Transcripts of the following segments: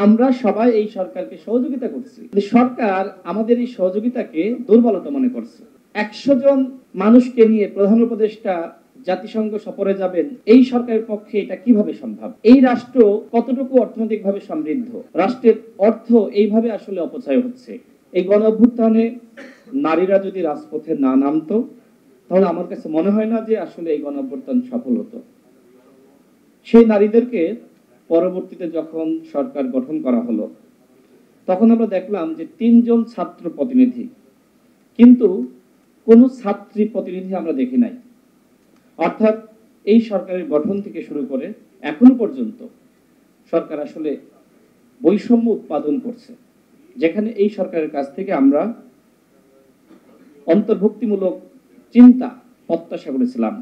আমরা সবাই এই সরকারকে সহযোগিতা করছি, সরকার আমাদের এই সহযোগিতাকে দুর্বলতা মনে করছে। 100 জন মানুষকে নিয়ে প্রধান উপদেষ্টা জাতিসংঘ সফরে যাবেন, এই সরকারের পক্ষে এটা কিভাবে সম্ভব? এই রাষ্ট্র কতটুকু অর্থনৈতিকভাবে সমৃদ্ধ? রাষ্ট্রের অর্থ এইভাবে আসলে অপচয় হচ্ছে। এই গণ অভ্যুত্থানে নারীরা যদি রাজপথে না নামতো, তাহলে আমার কাছে মনে হয় না যে আসলে এই গণ অভ্যুত্থান সফল হতো। সেই নারীদেরকে পরবর্তীতে যখন সরকার গঠন করা হলো, তখন আমরা দেখলাম যে 3 জন ছাত্র প্রতিনিধি, কিন্তু কোনো ছাত্রী প্রতিনিধি আমরা দেখি নাই। অর্থাৎ এই সরকারের গঠন থেকে শুরু করে এখনো পর্যন্ত সরকার আসলে বৈষম্য উৎপাদন করছে, যেখানে এই সরকারের কাছ থেকে আমরা অন্তর্ভুক্তিমূলক চিন্তা প্রত্যাশা করেছিলাম।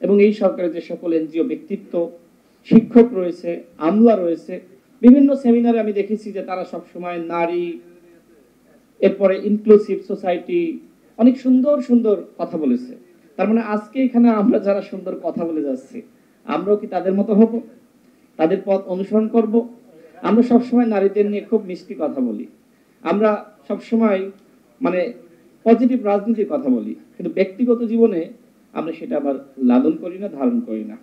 এবং এই সরকারের যে সকল এনজিও ব্যক্তিত্ব, শিক্ষক রয়েছে, আমলা রয়েছে, বিভিন্ন সেমিনারে আমি দেখেছি যে তারা সবসময় নারী, এরপরে ইনক্লুসিভ সোসাইটি, অনেক সুন্দর সুন্দর কথা বলেছে। তার মানে আজকে এখানে আমরা যারা সুন্দর কথা বলে যাচ্ছি, আমরাও কি তাদের মতো হব? তাদের পথ অনুসরণ করব? আমরা সবসময় নারীদের নিয়ে খুব মিষ্টি কথা বলি, আমরা সবসময় মানে পজিটিভ রাজনীতির কথা বলি, কিন্তু ব্যক্তিগত জীবনে আমরা সেটা আবার লালন করি না, ধারণ করি না।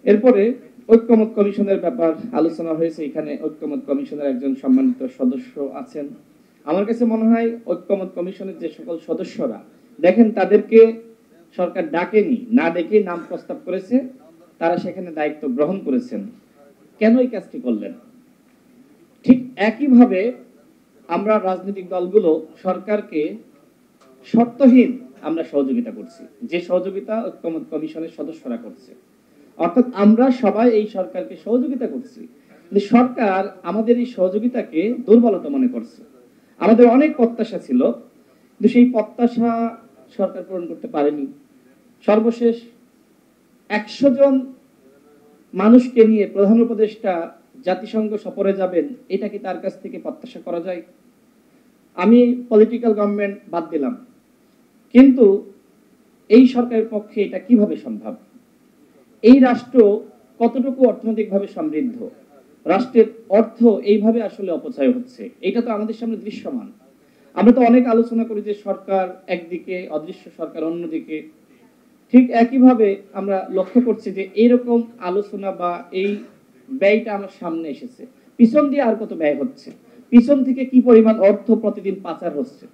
এরপরে ঐক্যমত কমিশনের ব্যাপার আলোচনা হয়েছে। এখানে ঐক্যমত কমিশনের একজন সম্মানিত সদস্য আছেন। আমার কাছে মনে হয় ঐক্যমত কমিশনের যে সকল সদস্যরা, দেখেন তাদেরকে সরকার ডাকেনি, না ডেকে নাম প্রস্তাব করেছে, তারা সেখানে দায়িত্ব গ্রহণ করেছেন। কেন এই কাজটি করলেন? ঠিক একইভাবে আমরা রাজনৈতিক দলগুলো সরকারকে শর্তহীন আমরা সহযোগিতা করছি, যে সহযোগিতা ঐক্যমত কমিশনের সদস্যরা করছে। অর্থাৎ আমরা সবাই এই সরকারকে সহযোগিতা করছি, কিন্তু সরকার আমাদের এই সহযোগিতাকে দুর্বলতা মনে করছে। আমাদের অনেক প্রত্যাশা ছিল, কিন্তু সেই প্রত্যাশা সরকার পূরণ করতে পারেনি। সর্বশেষ 100 জন মানুষকে নিয়ে প্রধান উপদেষ্টা জাতিসংঘ সফরে যাবেন, এটা কি তার কাছ থেকে প্রত্যাশা করা যায়? আমি পলিটিক্যাল গভর্নমেন্ট বাদ দিলাম, কিন্তু এই সরকারের পক্ষে এটা কিভাবে সম্ভব? এই রাষ্ট্র কতটুকু অর্থনৈতিকভাবে সমৃদ্ধ? রাষ্ট্রের অর্থ এইভাবে আসলে অপচয় হচ্ছে, এটা তো আমাদের সামনে দৃশ্যমান। আমরা তো অনেক আলোচনা করি যে সরকার একদিকে, অদৃশ্য সরকার অন্যদিকে। ঠিক একইভাবে আমরা লক্ষ্য করছি যে এইরকম আলোচনা বা এই ব্যয়টা আমার সামনে এসেছে, পিছন দিয়ে আর কত ব্যয় হচ্ছে, পিছন থেকে কি পরিমাণ অর্থ প্রতিদিন পাচার হচ্ছে।